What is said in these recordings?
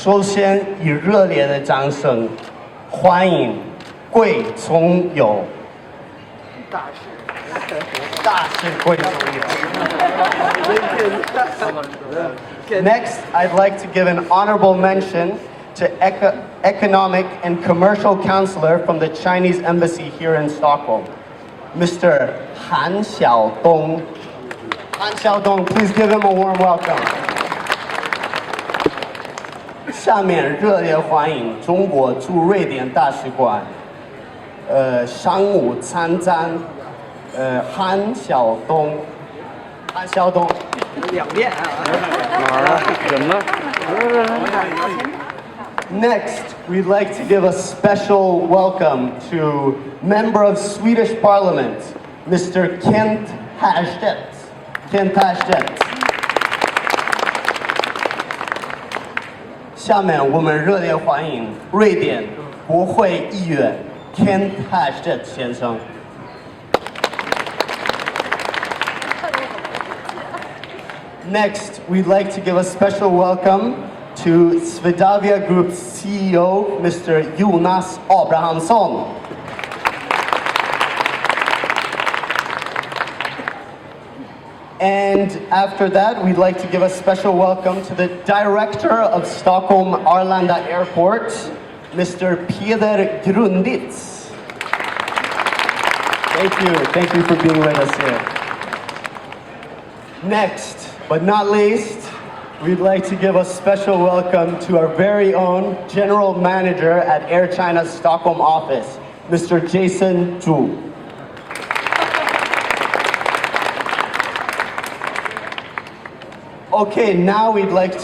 首先以热烈的掌声欢迎桂从友。大使桂从友。Next, I'd like to give an honorable mention to Economic and Commercial Counselor from the Chinese Embassy here in Stockholm, Mr. Han Xiaodong. Han Xiaodong, please give him a warm welcome. 下面热烈欢迎中国驻瑞典大使馆商务参赞韩晓东。韩晓东。两遍啊。哪儿啊？怎么？Next, we'd like to give a special welcome to Member of Swedish Parliament, Mr. Kent Härstedt. Kent Härstedt. 下面我们热烈欢迎瑞典国会议员 Kent Härstedt 先生。Next, we'd like to give a special welcome to Swedavia Group's CEO, Mr. Jonas Abrahamsson. And after that, we'd like to give a special welcome to the Director of Stockholm Arlanda Airport, Mr. Peder Grunditz. Thank you for being with us here. Next, but not least, we'd like to give a special welcome to our very own General Manager at Air China's Stockholm office, Mr. Jason Zhu. Okay, now we'd like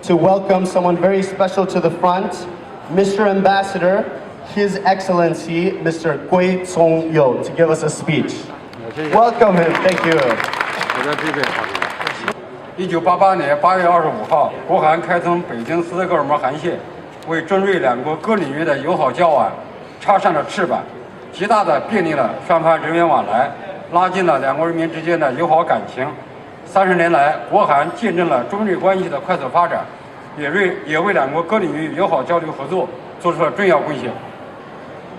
to welcome someone very special to the front, Mr. Ambassador, His Excellency, Mr. Gui Congyo, to give us a speech. Welcome him, thank you. 1988年8月25号，国韩开通北京斯德哥尔摩航线，为中瑞两国各领域的友好交往插上了翅膀，极大地便利了双方人员往来，拉近了两国人民之间的友好感情。30年来，国韩见证了中瑞关系的快速发展，也为两国各领域友好交流合作做出了重要贡献。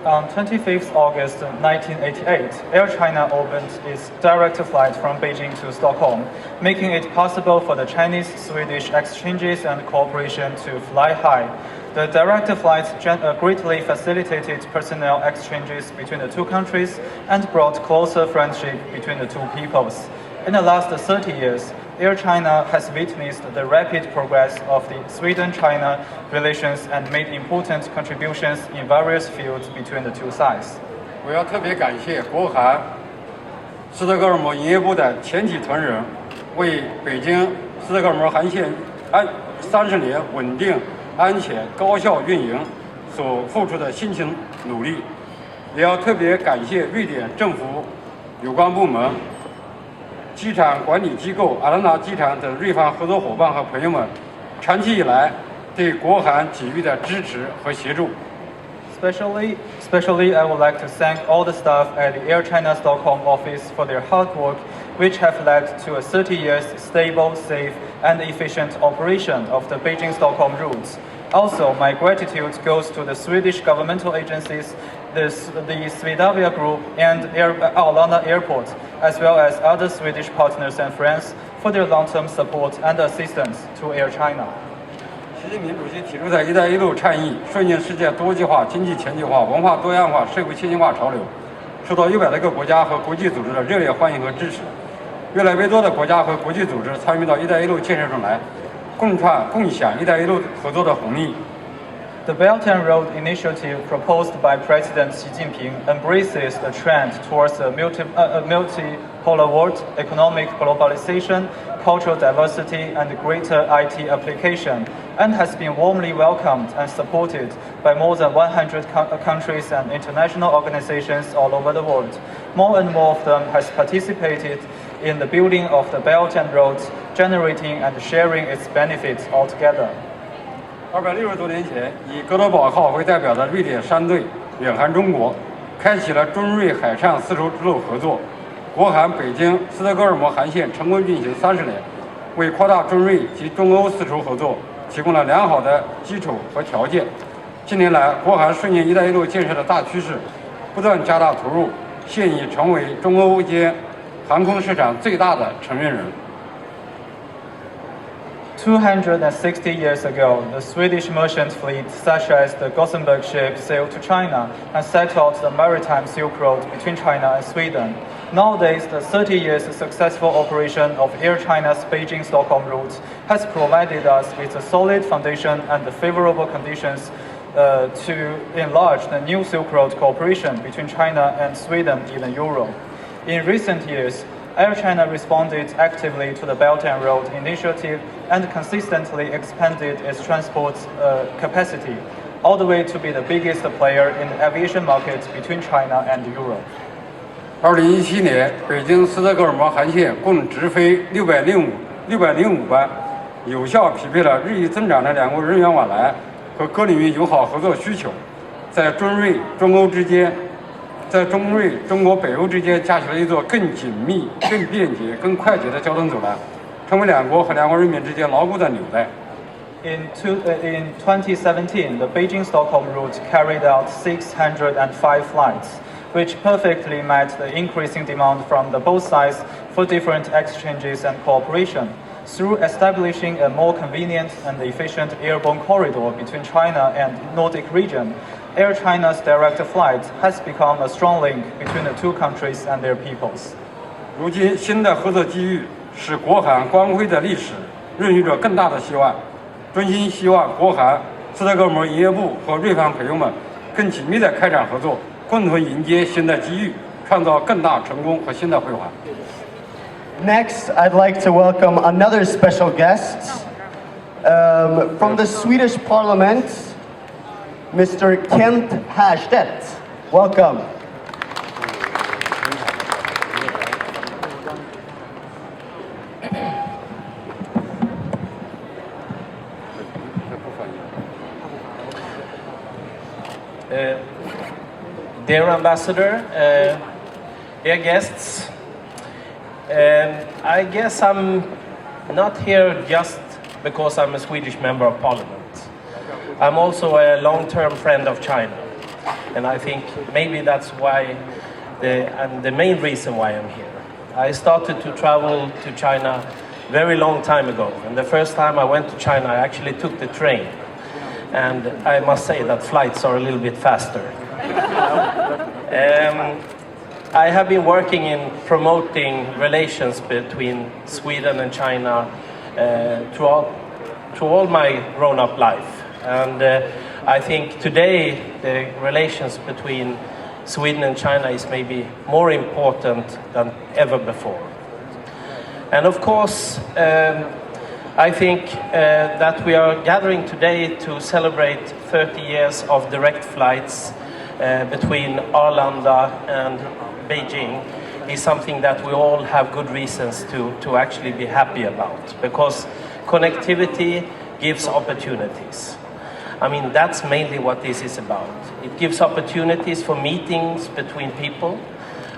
On 25th August 1988, Air China opened its direct flight from Beijing to Stockholm, making it possible for the Chinese-Swedish exchanges and cooperation to fly high. The direct flights greatly facilitated personnel exchanges between the two countries and brought closer friendship between the two peoples. In the last 30 years, Air China has witnessed the rapid progress of the Sweden-China relations and made important contributions in various fields between the two sides. 我要特别感谢国韩斯德哥尔摩营业部的全体同仁，为北京斯德哥尔摩航线30年稳定、安全、高效运营所付出的辛勤努力，也要特别感谢瑞典政府有关部门、机场管理机构、阿兰达机场等瑞方合作伙伴和朋友们长期以来对国韩给予的支持和协助。Especially, I would like to thank all the staff at the Air China Stockholm office for their hard work, which have led to a 30 years stable, safe, and efficient operation of the Beijing-Stockholm routes. Also, my gratitude goes to the Swedish governmental agencies, the Swedavia Group, and Arlanda Airport, as well as other Swedish partners and friends for their long-term support and assistance to Air China. 习近平主席提出的"一带一路"倡议，顺应世界多极化、经济全球化、文化多样化、社会先进化潮流，受到100多个国家和国际组织的热烈欢迎和支持。越来越多的国家和国际组织参与到"一带一路"建设中来，共享"一带一路"合作的红利。The Belt and Road Initiative proposed by President Xi Jinping embraces the trend towards a multipolar world, economic globalization, cultural diversity, and greater IT application, and has been warmly welcomed and supported by more than 100 countries and international organizations all over the world. More and more of them has participated in the building of the Belt and Roads, generating and sharing its benefits altogether. 260多年前，以哥德堡号为代表的瑞典商队远航中国，开启了中瑞海上丝绸之路合作。国韩北京斯德哥尔摩航线成功运行30年，为扩大中瑞及中欧丝绸合作提供了良好的基础和条件。近年来，国韩顺应“一带一路”建设的大趋势，不断加大投入，现已成为中欧间航空市场最大的承运人。260 years ago, the Swedish merchant fleet, such as the Gothenburg ship, sailed to China and set out the maritime Silk Road between China and Sweden. Nowadays, the 30 years successful operation of Air China's Beijing-Stockholm route has provided us with a solid foundation and the favorable conditions to enlarge the new Silk Road cooperation between China and Sweden, even Europe. In recent years, Air China responded actively to the Belt and Road Initiative and consistently expanded its transport capacity, all the way to be the biggest player in the aviation market between China and Europe. 2017年，北京斯德哥尔摩航线共直飞605班，有效匹配了日益增长的两国人员往来和各领域友好合作需求，在中瑞中欧之间。在中瑞中国北欧之间架起了一座更紧密、更便捷、更快捷的交通走廊，成为两国和两国人民之间牢固的纽带。In 2017, the Beijing-Stockholm route carried out 605 flights, which perfectly met the increasing demand from the both sides for different exchanges and cooperation. Through establishing a more convenient and efficient airborne corridor between China and Nordic region, Air China's direct flight has become a strong link between the two countries and their peoples. 如今，新的合作机遇使国韩光辉的历史孕育着更大的希望。衷心希望国韩斯德哥尔摩营业部和瑞方朋友们更紧密地开展合作，共同迎接新的机遇，创造更大成功和新的辉煌。Next, I'd like to welcome another special guest from the Swedish Parliament, Mr. Kent Härstedt. Welcome. Dear Ambassador, dear guests, I guess I'm not here just because I'm a Swedish Member of Parliament. I'm also a long-term friend of China, and I think maybe that's why the main reason why I'm here. I started to travel to China very long time ago, and the first time I went to China I actually took the train, and I must say that flights are a little bit faster. I have been working in promoting relations between Sweden and China throughout all my grown-up life. And I think today the relations between Sweden and China is maybe more important than ever before. And of course, I think that we are gathering today to celebrate 30 years of direct flights between Arlanda and Beijing is something that we all have good reasons to actually be happy about, because connectivity gives opportunities. I mean, that's mainly what this is about. It gives opportunities for meetings between people,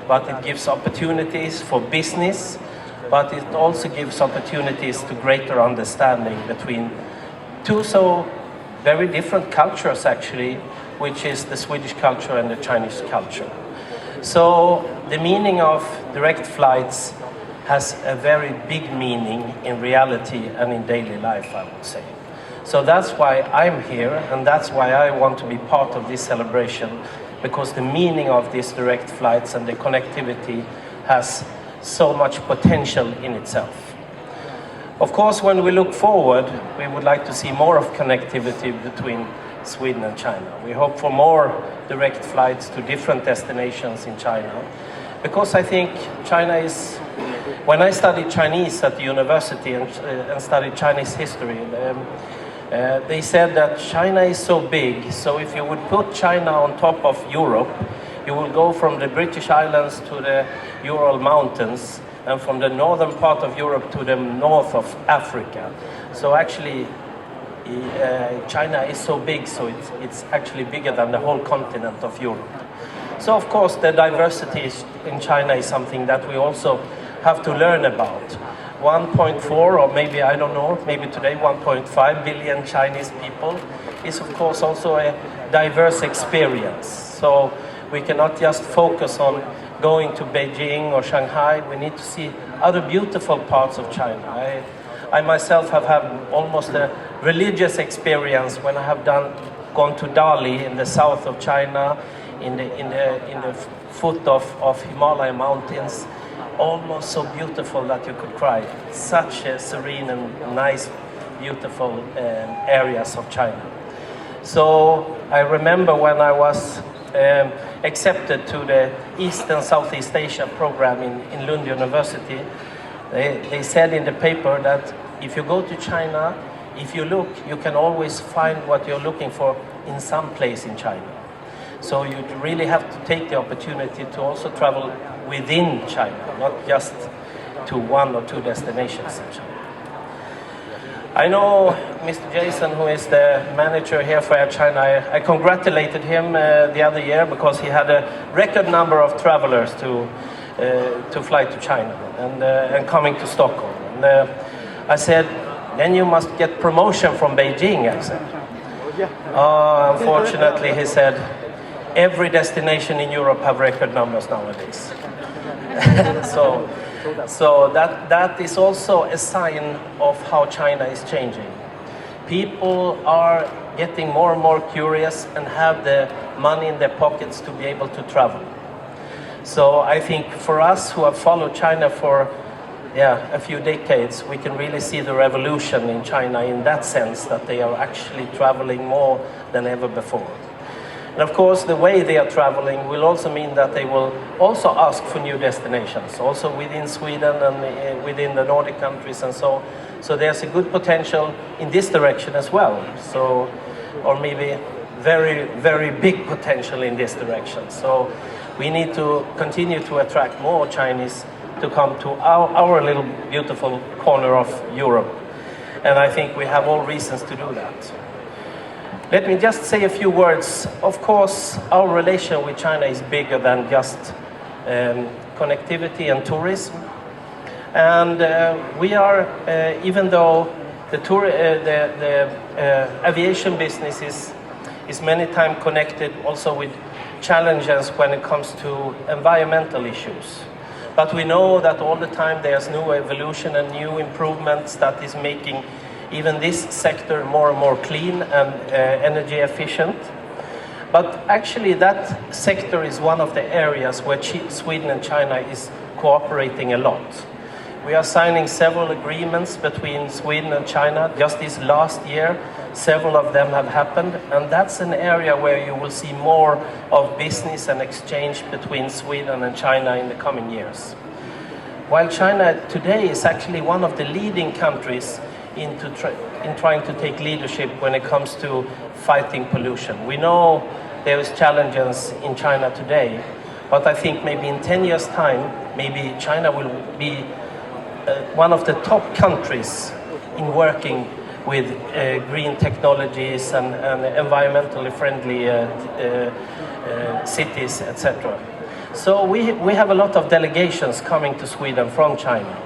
but it gives opportunities for business, but it also gives opportunities to greater understanding between two so very different cultures actually, which is the Swedish culture and the Chinese culture. So the meaning of direct flights has a very big meaning in reality and in daily life, I would say. So that's why I'm here, and that's why I want to be part of this celebration, because the meaning of these direct flights and the connectivity has so much potential in itself. Of course, when we look forward, we would like to see more of connectivity between Sweden and China. We hope for more direct flights to different destinations in China, because I think China is, when I studied Chinese at the university and studied Chinese history, they said that China is so big, so if you would put China on top of Europe, you will go from the British Islands to the Ural Mountains, and from the northern part of Europe to the north of Africa. So actually, China is so big, so it's actually bigger than the whole continent of Europe. So of course, the diversity in China is something that we also have to learn about. 1.4 or maybe, I don't know, maybe today 1.5 billion Chinese people is of course also a diverse experience. So we cannot just focus on going to Beijing or Shanghai. We need to see other beautiful parts of China. I myself have had almost a religious experience when I have gone to Dali in the south of China, in the foot of Himalaya mountains. Almost so beautiful that you could cry. Such a serene and nice, beautiful areas of China. So I remember when I was accepted to the East and Southeast Asia program in Lund University, they said in the paper that if you go to China, if you look, you can always find what you're looking for in some place in China. So you really have to take the opportunity to also travel within China, not just to one or two destinations in China. I know Mr. Jason, who is the manager here for Air China, I congratulated him the other year because he had a record number of travelers to fly to China and coming to Stockholm. And I said, then you must get promotion from Beijing, I said. Unfortunately, he said, every destination in Europe have record numbers nowadays. So that is also a sign of how China is changing. People are getting more and more curious and have the money in their pockets to be able to travel. So I think for us who have followed China for a few decades, we can really see the revolution in China in that sense, that they are actually traveling more than ever before. And of course, the way they are traveling will also mean that they will also ask for new destinations, also within Sweden and within the Nordic countries and so. So there's a good potential in this direction as well. So, or maybe very, very big potential in this direction. So we need to continue to attract more Chinese to come to our little beautiful corner of Europe. And I think we have all reasons to do that. Let me just say a few words. Of course, our relation with China is bigger than just connectivity and tourism. And we are, even though the aviation business is many times connected also with challenges when it comes to environmental issues. But we know that all the time there's new evolution and new improvements that is making even this sector more and more clean and energy efficient. But actually that sector is one of the areas where Sweden and China is cooperating a lot. We are signing several agreements between Sweden and China. Just this last year, several of them have happened, and that's an area where you will see more of business and exchange between Sweden and China in the coming years. While China today is actually one of the leading countries in trying to take leadership when it comes to fighting pollution. We know there is challenges in China today, but I think maybe in 10 years' time, maybe China will be one of the top countries in working with green technologies and environmentally friendly cities, etc. So we have a lot of delegations coming to Sweden from China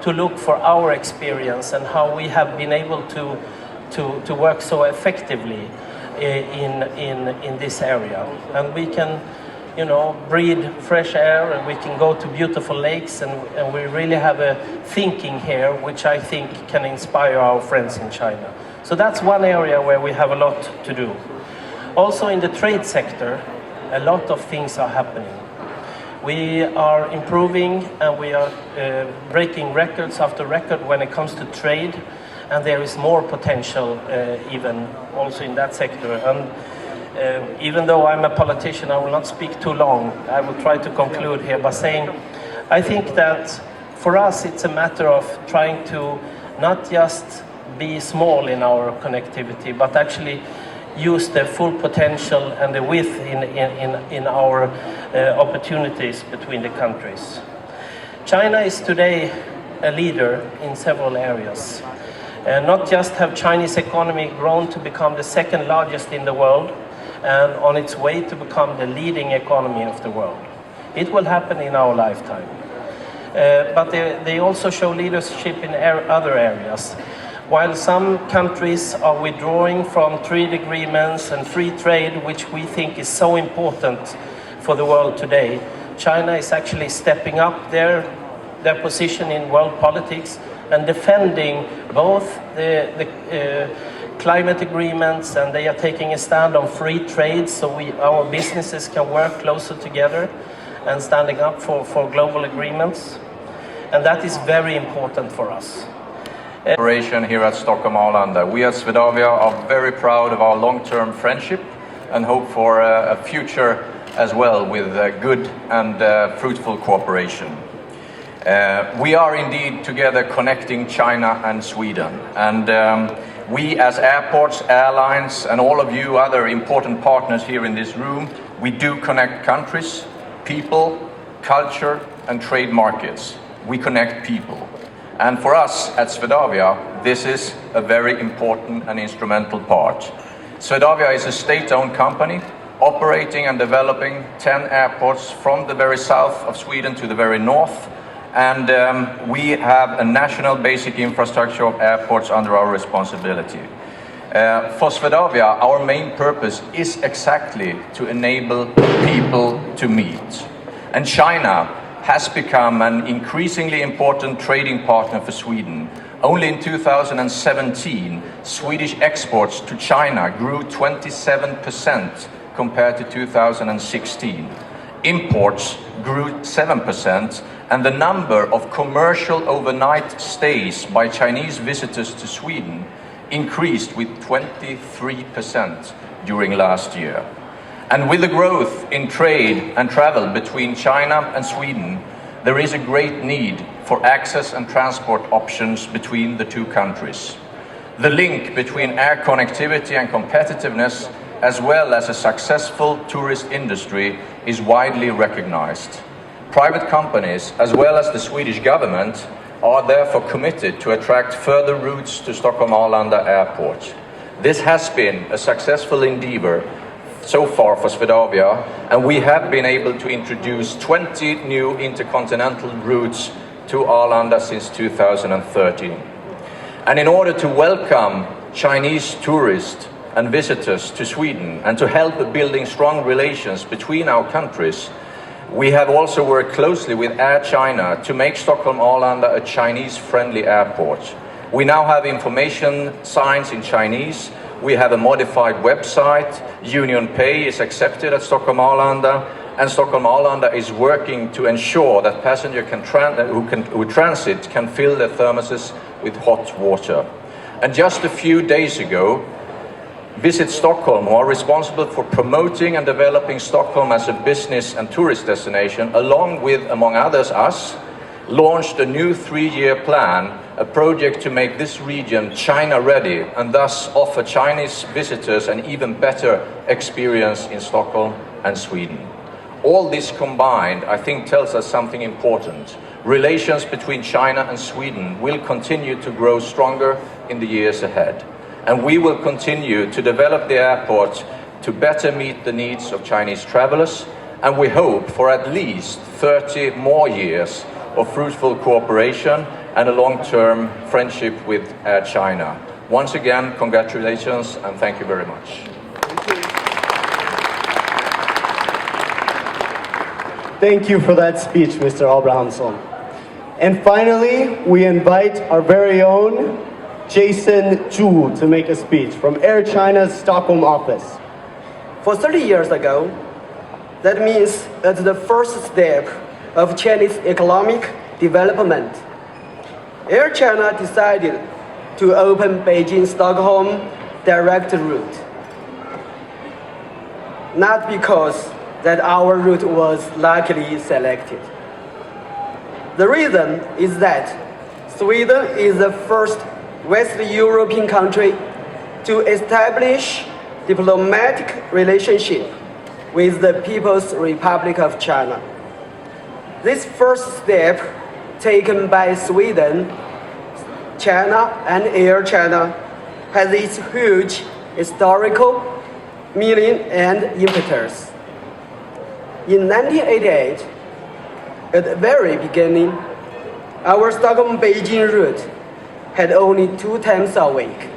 to look for our experience and how we have been able to work so effectively in this area. And we can, breathe fresh air, and we can go to beautiful lakes, and we really have a thinking here which I think can inspire our friends in China. So that's one area where we have a lot to do. Also in the trade sector, a lot of things are happening. We are improving and we are breaking records after record when it comes to trade, and there is more potential even also in that sector. And even though I'm a politician, I will not speak too long. I will try to conclude here by saying I think that for us it's a matter of trying to not just be small in our connectivity, but actually use the full potential and the width in our opportunities between the countries. China is today a leader in several areas. Not just have Chinese economy grown to become the second largest in the world and on its way to become the leading economy of the world. It will happen in our lifetime. but they also show leadership in other areas. While some countries are withdrawing from trade agreements and free trade, which we think is so important for the world today, China is actually stepping up their position in world politics and defending both the climate agreements, and they are taking a stand on free trade so our businesses can work closer together and standing up for global agreements. And that is very important for us. Operation here at Stockholm Arlanda. We at Swedavia are very proud of our long-term friendship and hope for a future as well with good and fruitful cooperation. We are indeed together connecting China and Sweden, and we as airports, airlines and all of you other important partners here in this room, we do connect countries, people, culture and trade markets. We connect people. And for us at Swedavia, this is a very important and instrumental part. Swedavia is a state-owned company operating and developing 10 airports from the very south of Sweden to the very north. And we have a national basic infrastructure of airports under our responsibility. For Swedavia, our main purpose is exactly to enable people to meet. And China has become an increasingly important trading partner for Sweden. Only in 2017, Swedish exports to China grew 27% compared to 2016. Imports grew 7%, and the number of commercial overnight stays by Chinese visitors to Sweden increased with 23% during last year. And with the growth in trade and travel between China and Sweden, there is a great need for access and transport options between the two countries. The link between air connectivity and competitiveness, as well as a successful tourist industry, is widely recognized. Private companies, as well as the Swedish government, are therefore committed to attract further routes to Stockholm Arlanda Airport. This has been a successful endeavor so far for Swedavia, and we have been able to introduce 20 new intercontinental routes to Arlanda since 2013. And in order to welcome Chinese tourists and visitors to Sweden and to help building strong relations between our countries, we have also worked closely with Air China to make Stockholm Arlanda a Chinese-friendly airport. We now have information signs in Chinese. We have a modified website. Union Pay is accepted at Stockholm Arlanda, and Stockholm Arlanda is working to ensure that passengers who transit can fill their thermoses with hot water. And just a few days ago, Visit Stockholm, who are responsible for promoting and developing Stockholm as a business and tourist destination, along with, among others, us, launched a new 3-year plan, a project to make this region China-ready and thus offer Chinese visitors an even better experience in Stockholm and Sweden. All this combined, I think, tells us something important. Relations between China and Sweden will continue to grow stronger in the years ahead. And we will continue to develop the airport to better meet the needs of Chinese travelers, and we hope for at least 30 more years of fruitful cooperation and a long-term friendship with Air China. Once again, congratulations and thank you very much. Thank you for that speech, Mr. Abrahamsson. And finally, we invite our very own Jason Zhu to make a speech from Air China's Stockholm office. For 30 years ago, that means at the first step of Chinese economic development, Air China decided to open Beijing-Stockholm direct route. Not because that our route was luckily selected. The reason is that Sweden is the first West European country to establish diplomatic relationship with the People's Republic of China. This first step taken by Sweden, China and Air China has its huge historical meaning and impetus. In 1988, at the very beginning, our Stockholm-Beijing route had only 2 times a week.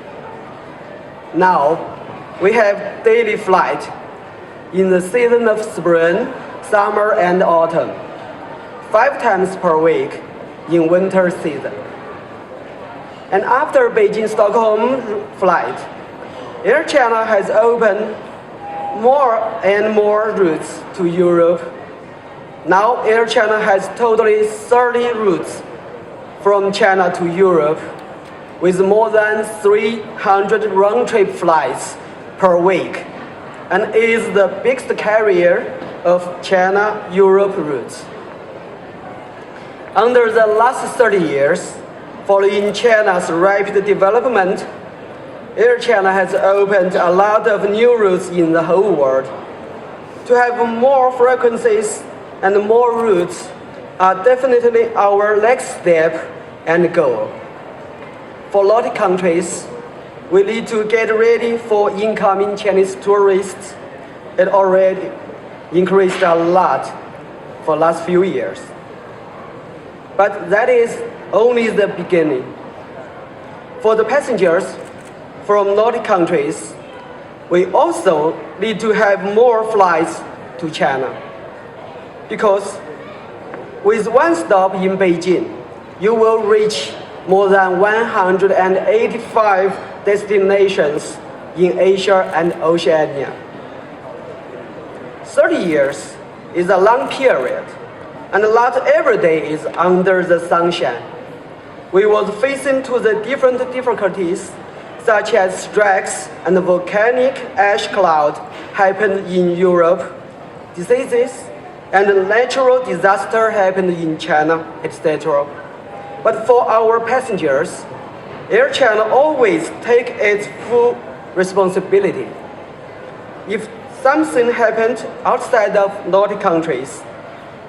Now, we have daily flight in the season of spring, summer, and autumn, 5 times per week in winter season. And after Beijing-Stockholm flight, Air China has opened more and more routes to Europe. Now Air China has totally 30 routes from China to Europe, with more than 300 round-trip flights per week, and is the biggest carrier of China-Europe routes. Under the last 30 years, following China's rapid development, Air China has opened a lot of new routes in the whole world. To have more frequencies and more routes are definitely our next step and goal. For a lot of countries, we need to get ready for incoming Chinese tourists. It already increased a lot for the last few years. But that is only the beginning. For the passengers from Nordic countries, we also need to have more flights to China. Because with one stop in Beijing, you will reach more than 185 destinations in Asia and Oceania. 30 years is a long period, and not every day is under the sunshine. We was facing to the different difficulties, such as strikes and volcanic ash cloud happened in Europe, diseases and natural disaster happened in China, etc. But for our passengers, Air China always take its full responsibility. If something happened outside of Nordic countries,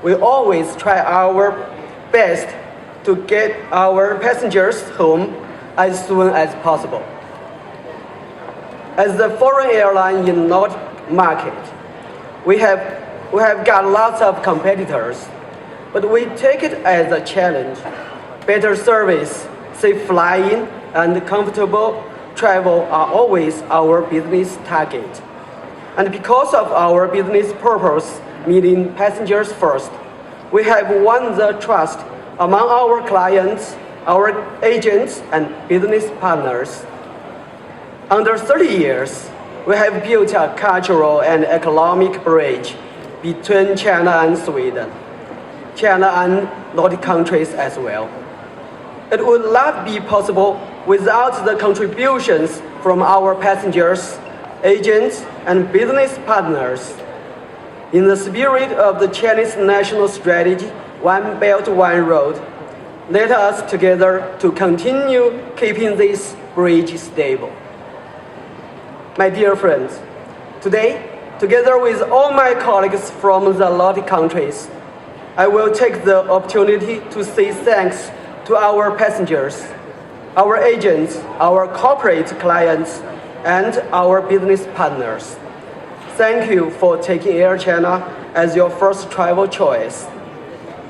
we always try our best to get our passengers home as soon as possible. As the foreign airline in Nordic market, we have got lots of competitors, but we take it as a challenge. Better service, safe flying, and comfortable travel are always our business target. And because of our business purpose, meeting passengers first, we have won the trust among our clients, our agents, and business partners. Under 30 years, we have built a cultural and economic bridge between China and Sweden, China and Nordic countries as well. It would not be possible without the contributions from our passengers, agents, and business partners. In the spirit of the Chinese national strategy, One Belt, One Road, let us together to continue keeping this bridge stable. My dear friends, today, together with all my colleagues from the Nordic countries, I will take the opportunity to say thanks to our passengers, our agents, our corporate clients, and our business partners. Thank you for taking Air China as your first travel choice.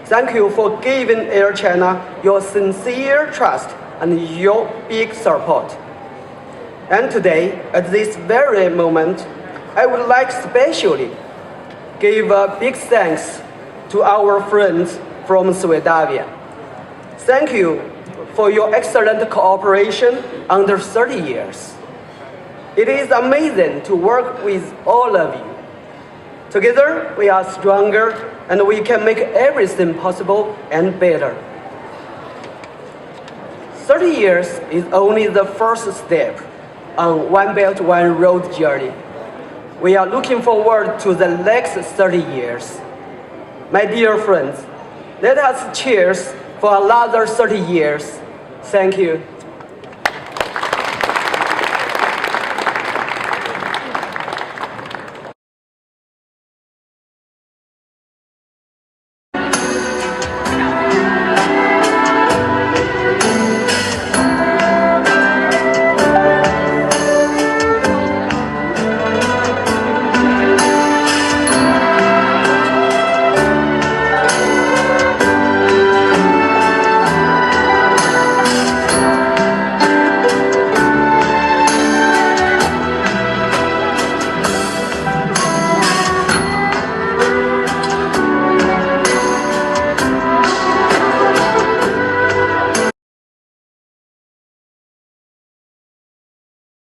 Thank you for giving Air China your sincere trust and your big support. And today, at this very moment, I would like especially give a big thanks to our friends from Sweden. Thank you for your excellent cooperation under 30 years. It is amazing to work with all of you. Together, we are stronger and we can make everything possible and better. 30 years is only the first step on One Belt, One Road journey. We are looking forward to the next 30 years. My dear friends, let us cheers for another 30 years. Thank you.